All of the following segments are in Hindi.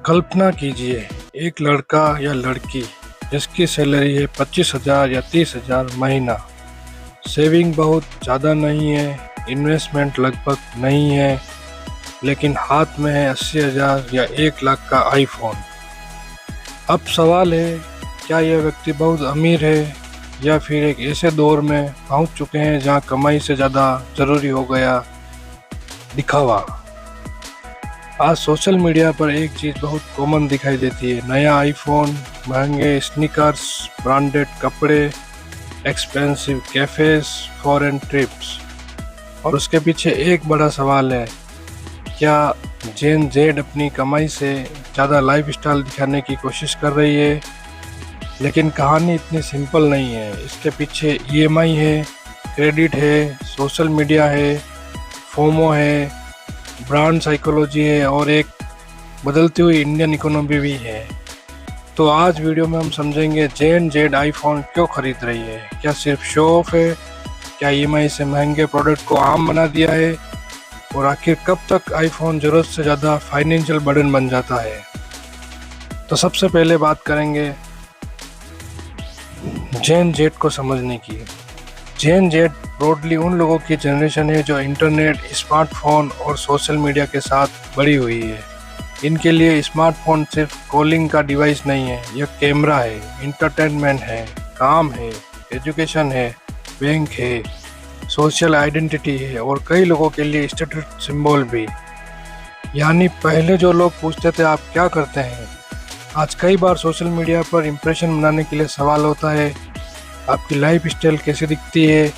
कल्पना कीजिए, एक लड़का या लड़की जिसकी सैलरी है 25,000 या 30,000 महीना। सेविंग बहुत ज़्यादा नहीं है, इन्वेस्टमेंट लगभग नहीं है, लेकिन हाथ में है 80,000 या 1 लाख का आईफोन। अब सवाल है, क्या यह व्यक्ति बहुत अमीर है या फिर एक ऐसे दौर में पहुंच चुके हैं जहां कमाई से ज़्यादा ज़रूरी हो गया दिखावा। आज सोशल मीडिया पर एक चीज़ बहुत कॉमन दिखाई देती है, नया आईफोन, महंगे स्नीकर्स, ब्रांडेड कपड़े, एक्सपेंसिव कैफ़ेज़, फॉरेन ट्रिप्स। और उसके पीछे एक बड़ा सवाल है, क्या जेन जेड अपनी कमाई से ज़्यादा लाइफस्टाइल दिखाने की कोशिश कर रही है? लेकिन कहानी इतनी सिंपल नहीं है। इसके पीछे ईएमआई है, क्रेडिट है, सोशल मीडिया है, फोमो है, ब्रांड साइकोलॉजी है और एक बदलती हुई इंडियन इकोनॉमी भी है। तो आज वीडियो में हम समझेंगे जेन जेड आईफोन क्यों खरीद रही है, क्या सिर्फ शो ऑफ है, क्या ईएमआई से महंगे प्रोडक्ट को आम बना दिया है, और आखिर कब तक आईफोन ज़रूरत से ज़्यादा फाइनेंशियल बर्डन बन जाता है। तो सबसे पहले बात करेंगे जेन जेड को समझने की। जेन जेड ब्रॉडली उन लोगों की जनरेशन है जो इंटरनेट, स्मार्टफोन और सोशल मीडिया के साथ बड़ी हुई है। इनके लिए स्मार्टफोन सिर्फ कॉलिंग का डिवाइस नहीं है, यह कैमरा है, इंटरटेनमेंट है, काम है, एजुकेशन है, बैंक है, सोशल आइडेंटिटी है और कई लोगों के लिए स्टेटस सिंबल भी। यानी पहले जो लोग पूछते थे आप क्या करते हैं, आज कई बार सोशल मीडिया पर इम्प्रेशन बनाने के लिए सवाल होता है, आपकी लाइफ स्टाइल कैसी दिखती है,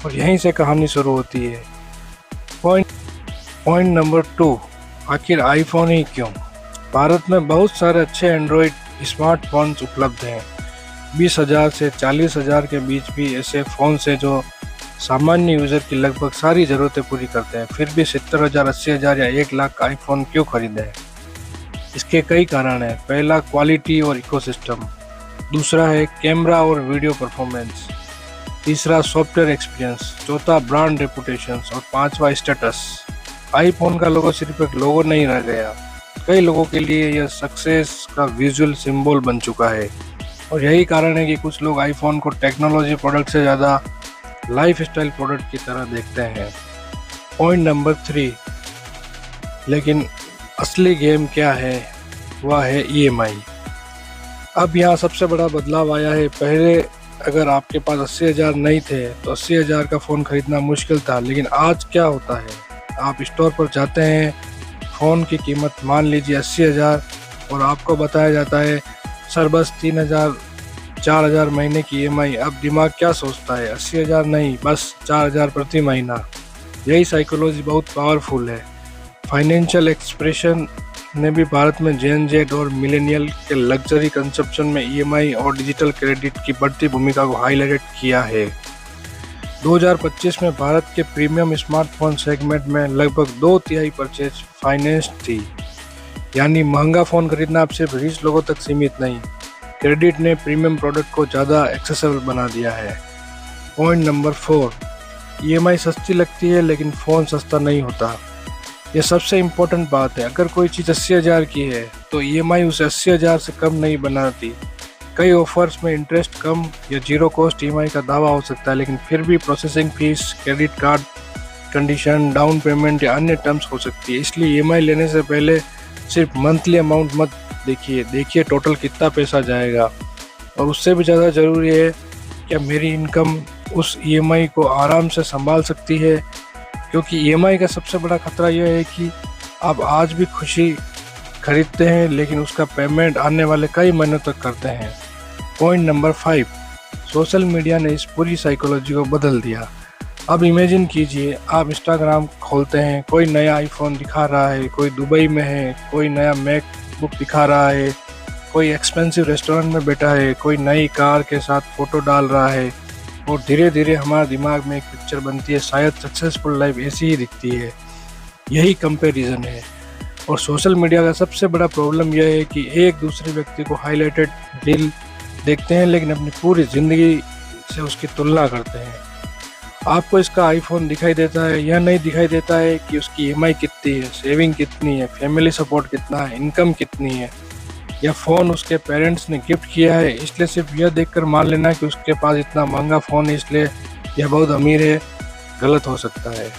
और यहीं से कहानी शुरू होती है। पॉइंट नंबर 2, आखिर आईफोन ही क्यों? भारत में बहुत सारे अच्छे एंड्रॉयड स्मार्टफोन्स उपलब्ध हैं। 20,000 से 40,000 के बीच भी ऐसे फ़ोन्स हैं जो सामान्य यूज़र की लगभग सारी ज़रूरतें पूरी करते हैं। फिर भी 70,000, 80,000 या 1 लाख का आईफोन क्यों खरीदें? इसके कई कारण हैं। पहला, क्वालिटी और इकोसिस्टम। दूसरा है कैमरा और वीडियो परफॉर्मेंस। तीसरा, सॉफ्टवेयर एक्सपीरियंस। चौथा, ब्रांड रेपुटेशन। और पांचवा, स्टेटस। आईफोन का लोगो सिर्फ एक लोगो नहीं रह गया, कई लोगों के लिए यह सक्सेस का विजुअल सिंबल बन चुका है। और यही कारण है कि कुछ लोग आईफोन को टेक्नोलॉजी प्रोडक्ट से ज़्यादा लाइफस्टाइल प्रोडक्ट की तरह देखते हैं। पॉइंट नंबर 3, लेकिन असली गेम क्या है? वह है ईएमआई। अब यहाँ सबसे बड़ा बदलाव आया है। पहले अगर आपके पास 80,000 नहीं थे तो 80,000 का फ़ोन खरीदना मुश्किल था, लेकिन आज क्या होता है, आप स्टोर पर जाते हैं, फ़ोन की कीमत मान लीजिए 80,000 और आपको बताया जाता है सर बस 3,000 4,000 महीने की ईएमआई। अब दिमाग क्या सोचता है, 80,000 नहीं, बस 4,000 प्रति महीना। यही साइकोलॉजी बहुत पावरफुल है। फाइनेंशियल एक्सप्रेशन ने भी भारत में जेन जेड और मिलेनियल के लग्जरी कंजप्शन में ईएमआई और डिजिटल क्रेडिट की बढ़ती भूमिका को हाईलाइट किया है। 2025 में भारत के प्रीमियम स्मार्टफोन सेगमेंट में लगभग 2/3 परचेज फाइनेंस थी। यानी महंगा फ़ोन खरीदना अब सिर्फ रिच लोगों तक सीमित नहीं, क्रेडिट ने प्रीमियम प्रोडक्ट को ज़्यादा एक्सेसिबल बना दिया है। पॉइंट नंबर 4, ईएमआई सस्ती लगती है लेकिन फ़ोन सस्ता नहीं होता। यह सबसे इम्पोर्टेंट बात है। अगर कोई चीज़ 80,000 की है तो ईएमआई उसे 80,000 से कम नहीं बनाती। कई ऑफर्स में इंटरेस्ट कम या जीरो कॉस्ट ईएमआई का दावा हो सकता है, लेकिन फिर भी processing fees, credit card condition, down payment या अन्य टर्म्स हो सकती है। इसलिए ईएमआई लेने से पहले सिर्फ मंथली अमाउंट मत देखिए टोटल कितना पैसा जाएगा। और उससे भी ज़्यादा ज़रूरी है, क्या मेरी इनकम उस ईएमआई को आराम से संभाल सकती है? क्योंकि ईएमआई का सबसे बड़ा खतरा यह है कि आप आज भी खुशी खरीदते हैं लेकिन उसका पेमेंट आने वाले कई महीनों तक करते हैं। पॉइंट नंबर 5, सोशल मीडिया ने इस पूरी साइकोलॉजी को बदल दिया। अब इमेजिन कीजिए, आप इंस्टाग्राम खोलते हैं, कोई नया आईफोन दिखा रहा है, कोई दुबई में है, कोई नया मैकबुक दिखा रहा है, कोई एक्सपेंसिव रेस्टोरेंट में बैठा है, कोई नई कार के साथ फ़ोटो डाल रहा है, और धीरे धीरे हमारे दिमाग में एक पिक्चर बनती है, शायद सक्सेसफुल लाइफ ऐसी ही दिखती है। यही कंपैरिजन है। और सोशल मीडिया का सबसे बड़ा प्रॉब्लम यह है कि एक दूसरे व्यक्ति को हाईलाइटेड रील देखते हैं लेकिन अपनी पूरी ज़िंदगी से उसकी तुलना करते हैं। आपको इसका आईफोन दिखाई देता है या नहीं दिखाई देता है कि उसकी ईएमआई कितनी है, सेविंग कितनी है, फैमिली सपोर्ट कितना है, इनकम कितनी है, या फ़ोन उसके पेरेंट्स ने गिफ्ट किया है, इसलिए सिर्फ यह देखकर मान लेना कि उसके पास इतना महंगा फ़ोन है इसलिए यह बहुत अमीर है, गलत हो सकता है।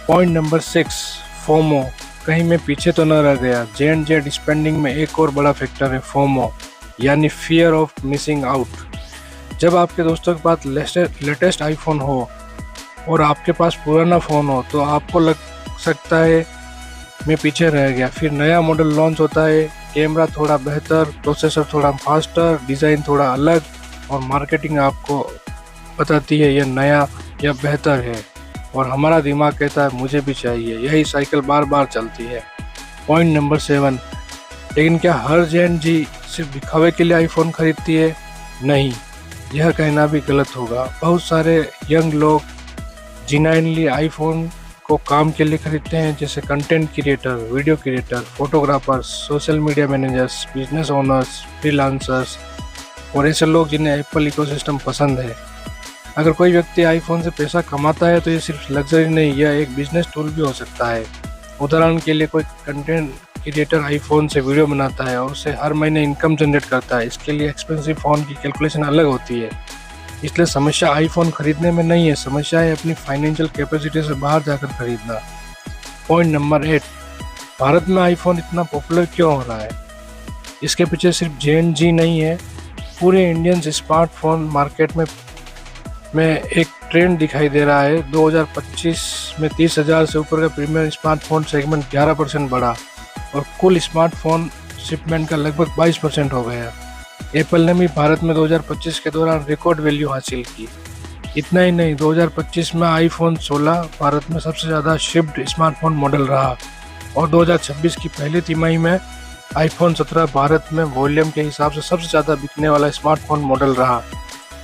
पॉइंट नंबर 6, फोमो, कहीं मैं पीछे तो न रह गया। Gen Z स्पेंडिंग में एक और बड़ा फैक्टर है फोमो, यानी फियर ऑफ मिसिंग आउट। जब आपके दोस्तों के पास लेटेस्ट आईफोन हो और आपके पास पुराना फ़ोन हो तो आपको लग सकता है मैं पीछे रह गया। फिर नया मॉडल लॉन्च होता है, कैमरा थोड़ा बेहतर, प्रोसेसर थोड़ा फास्टर, डिज़ाइन थोड़ा अलग, और मार्केटिंग आपको बताती है यह नया या बेहतर है, और हमारा दिमाग कहता है मुझे भी चाहिए। यही साइकिल बार बार चलती है। पॉइंट नंबर 7, लेकिन क्या हर जेन जी सिर्फ दिखावे के लिए आईफोन खरीदती है? नहीं, यह कहना भी गलत होगा। बहुत सारे यंग लोग जेन्युइनली आईफोन को काम के लिए खरीदते हैं, जैसे content creator, video creator, photographers, social media managers, business owners, freelancers, और ऐसे लोग जिन्हें एप्पल इकोसिस्टम पसंद है। अगर कोई व्यक्ति आईफोन से पैसा कमाता है तो ये सिर्फ लग्जरी नहीं, यह एक बिजनेस टूल भी हो सकता है। उदाहरण के लिए कोई कंटेंट क्रिएटर आईफोन से वीडियो बनाता है और उसे हर महीने इनकम जनरेट करता है। इसके लिए एक्सपेंसिव फ़ोन की कैलकुलेशन अलग होती है। इसलिए समस्या आईफोन खरीदने में नहीं है, समस्या है अपनी फाइनेंशियल कैपेसिटी से बाहर जाकर खरीदना। पॉइंट नंबर 8, भारत में आईफोन इतना पॉपुलर क्यों हो रहा है? इसके पीछे सिर्फ जेन जी नहीं है, पूरे इंडियन स्मार्टफोन मार्केट में एक ट्रेंड दिखाई दे रहा है। 2025 में 30,000 से ऊपर का प्रीमियम स्मार्टफोन सेगमेंट 11% बढ़ा और कुल स्मार्टफोन शिपमेंट का लगभग 22% हो गया। एप्पल ने भी भारत में 2025 के दौरान रिकॉर्ड वैल्यू हासिल की। इतना ही नहीं, 2025 में आईफोन 16 भारत में सबसे ज़्यादा शिप्ड स्मार्टफोन मॉडल रहा, और 2026 की पहली तिमाही में आईफोन 17 भारत में वॉल्यूम के हिसाब से सबसे ज़्यादा बिकने वाला स्मार्टफोन मॉडल रहा,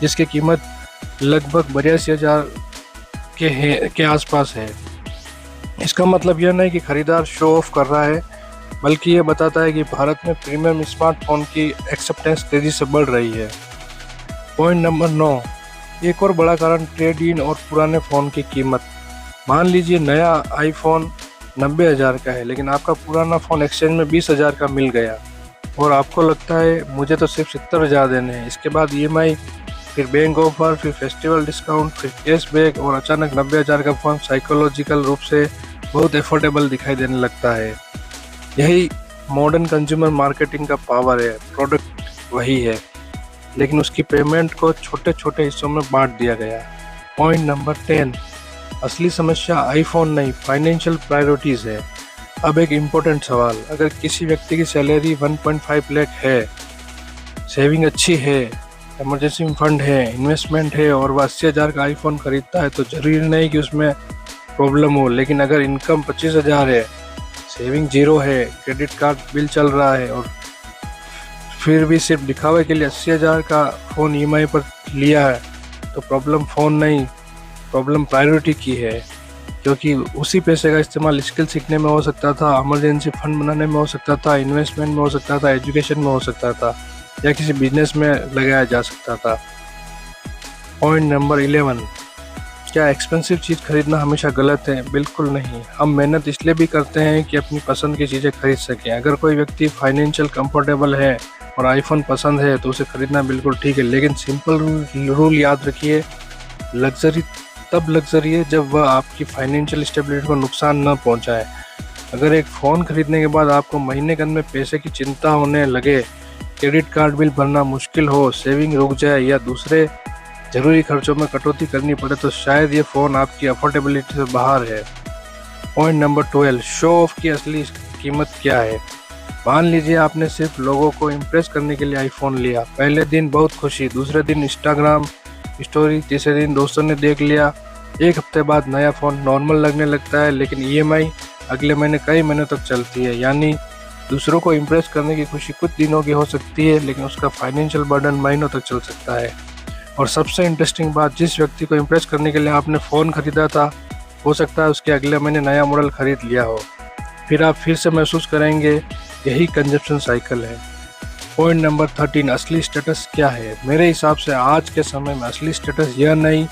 जिसकी कीमत लगभग 82,000 के आसपास है। इसका मतलब यह नहीं कि खरीदार शो ऑफ कर रहा है, बल्कि ये बताता है कि भारत में प्रीमियम स्मार्टफोन की एक्सेप्टेंस तेज़ी से बढ़ रही है। पॉइंट नंबर 9, एक और बड़ा कारण ट्रेड इन और पुराने फ़ोन की कीमत। मान लीजिए नया आईफोन 90,000 का है, लेकिन आपका पुराना फ़ोन एक्सचेंज में 20,000 का मिल गया, और आपको लगता है मुझे तो सिर्फ 70,000 देने हैं। इसके बाद EMI, फिर बैंक ऑफर, फिर फेस्टिवल डिस्काउंट, फिर कैशबैक, और अचानक 90,000 का फ़ोन साइकोलॉजिकल रूप से बहुत एफोर्डेबल दिखाई देने लगता है। यही मॉडर्न कंज्यूमर मार्केटिंग का पावर है। प्रोडक्ट वही है, लेकिन उसकी पेमेंट को छोटे छोटे हिस्सों में बांट दिया गया। पॉइंट नंबर 10, असली समस्या आईफोन नहीं, फाइनेंशियल प्रायोरिटीज़ है। अब एक इम्पोर्टेंट सवाल, अगर किसी व्यक्ति की सैलरी 1.5 लाख है, सेविंग अच्छी है, इमरजेंसी फंड है, इन्वेस्टमेंट है, और वह 80,000 का आईफोन खरीदता है, तो ज़रूरी नहीं कि उसमें प्रॉब्लम हो। लेकिन अगर इनकम 25,000 है, सेविंग 0 है, क्रेडिट कार्ड बिल चल रहा है, और फिर भी सिर्फ दिखावे के लिए 80,000 का फ़ोन EMI पर लिया है, तो प्रॉब्लम फ़ोन नहीं, प्रॉब्लम प्रायोरिटी की है। क्योंकि उसी पैसे का इस्तेमाल स्किल सीखने में हो सकता था, इमरजेंसी फंड बनाने में हो सकता था, इन्वेस्टमेंट में हो सकता था, एजुकेशन में हो सकता था, या किसी बिजनेस में लगाया जा सकता था। पॉइंट नंबर 11, क्या एक्सपेंसिव चीज़ खरीदना हमेशा गलत है? बिल्कुल नहीं। हम मेहनत इसलिए भी करते हैं कि अपनी पसंद की चीज़ें खरीद सकें। अगर कोई व्यक्ति फाइनेंशियल कंफर्टेबल है और आईफोन पसंद है तो उसे खरीदना बिल्कुल ठीक है, लेकिन सिंपल रूल याद रखिए, लग्जरी तब लग्जरी है जब वह आपकी फाइनेंशियल स्टेबिलिटी को नुकसान न पहुंचाए। अगर एक फ़ोन खरीदने के बाद आपको महीने के अंत में पैसे की चिंता होने लगे, क्रेडिट कार्ड बिल भरना मुश्किल हो, सेविंग रुक जाए, या दूसरे ज़रूरी खर्चों में कटौती करनी पड़े, तो शायद ये फ़ोन आपकी अफोर्डेबिलिटी से बाहर है। पॉइंट नंबर 12, शो ऑफ की असली कीमत क्या है? मान लीजिए आपने सिर्फ लोगों को इम्प्रेस करने के लिए आईफोन लिया। पहले दिन बहुत खुशी, दूसरे दिन इंस्टाग्राम स्टोरी, तीसरे दिन दोस्तों ने देख लिया। एक हफ्ते बाद नया फ़ोन नॉर्मल लगने लगता है, लेकिन EMI अगले महीने कई महीनों तक चलती है। यानी दूसरों को इम्प्रेस करने की खुशी कुछ दिनों की हो सकती है, लेकिन उसका फाइनेंशियल बर्डन महीनों तक चल सकता है। और सबसे इंटरेस्टिंग बात, जिस व्यक्ति को इम्प्रेस करने के लिए आपने फ़ोन खरीदा था, हो सकता है उसके अगले महीने नया मॉडल खरीद लिया हो। फिर आप फिर से महसूस करेंगे, यही कंजप्शन साइकिल है। पॉइंट नंबर 13, असली स्टेटस क्या है? मेरे हिसाब से आज के समय में असली स्टेटस यह नहीं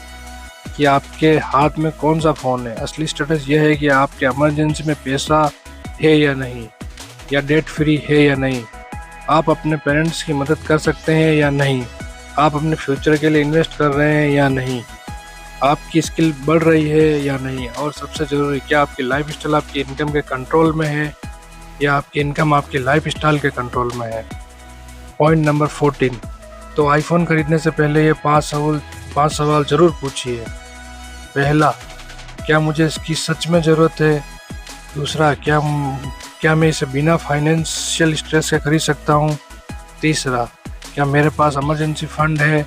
कि आपके हाथ में कौन सा फ़ोन है। असली स्टेटस यह है कि आपके इमरजेंसी में पैसा है या नहीं, या डेट फ्री है या नहीं, आप अपने पेरेंट्स की मदद कर सकते हैं या नहीं, आप अपने फ्यूचर के लिए इन्वेस्ट कर रहे हैं या नहीं, आपकी स्किल बढ़ रही है या नहीं, और सबसे ज़रूरी क्या आपकी लाइफ स्टाइल आपकी इनकम के कंट्रोल में है या आपकी इनकम आपकी लाइफ स्टाइल के कंट्रोल में है। पॉइंट नंबर 14, तो आईफोन खरीदने से पहले ये 5 सवाल ज़रूर पूछिए। पहला, क्या मुझे इसकी सच में ज़रूरत है? दूसरा, क्या मैं इसे बिना फाइनेंशियल स्ट्रेस के खरीद सकता हूँ? तीसरा, क्या मेरे पास इमरजेंसी फंड है?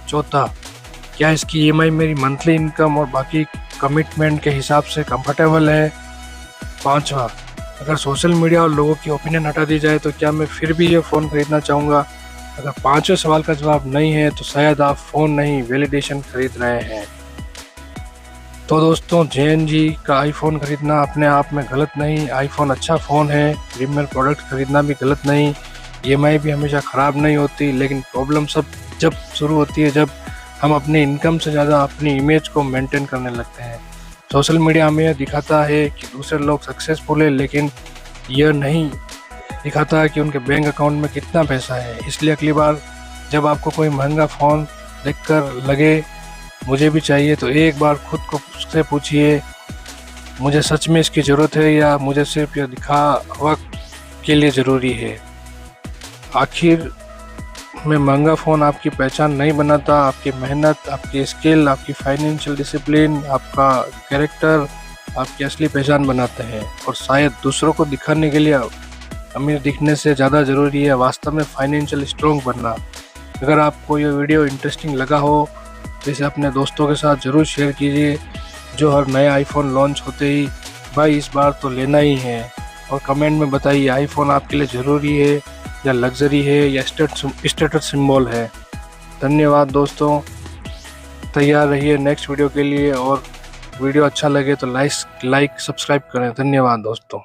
चौथा, क्या इसकी ईएमआई मेरी मंथली इनकम और बाकी कमिटमेंट के हिसाब से कंफर्टेबल है? पांचवा, अगर सोशल मीडिया और लोगों की ओपिनियन हटा दी जाए तो क्या मैं फिर भी ये फ़ोन खरीदना चाहूँगा? अगर पांचवें सवाल का जवाब नहीं है तो शायद आप फ़ोन नहीं वैलिडेशन खरीद रहे हैं। तो दोस्तों, JNG का आईफोन खरीदना अपने आप में गलत नहीं, आईफोन अच्छा फ़ोन है, प्रीमियर प्रोडक्ट खरीदना भी गलत नहीं, ईएमआई भी हमेशा ख़राब नहीं होती, लेकिन प्रॉब्लम सब जब शुरू होती है जब हम अपनी इनकम से ज़्यादा अपनी इमेज को मेंटेन करने लगते हैं। सोशल मीडिया हमें यह दिखाता है कि दूसरे लोग सक्सेसफुल है, लेकिन यह नहीं दिखाता है कि उनके बैंक अकाउंट में कितना पैसा है। इसलिए अगली बार जब आपको कोई महंगा फ़ोन देखकर लगे मुझे भी चाहिए, तो एक बार खुद को से पूछिए, मुझे सच में इसकी ज़रूरत है या मुझे सिर्फ यह दिखावा के लिए ज़रूरी है। आखिर में महंगा फ़ोन आपकी पहचान नहीं बनाता, आपकी मेहनत, आपकी स्किल, आपकी फाइनेंशियल डिसिप्लिन, आपका कैरेक्टर आपकी असली पहचान बनाते हैं। और शायद दूसरों को दिखाने के लिए अमीर दिखने से ज़्यादा ज़रूरी है वास्तव में फाइनेंशियल स्ट्रॉन्ग बनना। अगर आपको यह वीडियो इंटरेस्टिंग लगा हो तो इसे अपने दोस्तों के साथ ज़रूर शेयर कीजिए जो हर नया आईफोन लॉन्च होते ही भाई इस बार तो लेना ही है, और कमेंट में बताइए आईफोन आपके लिए ज़रूरी है या लग्जरी है या स्टेटस सिंबल है। धन्यवाद दोस्तों, तैयार रहिए नेक्स्ट वीडियो के लिए, और वीडियो अच्छा लगे तो लाइक सब्सक्राइब करें। धन्यवाद दोस्तों।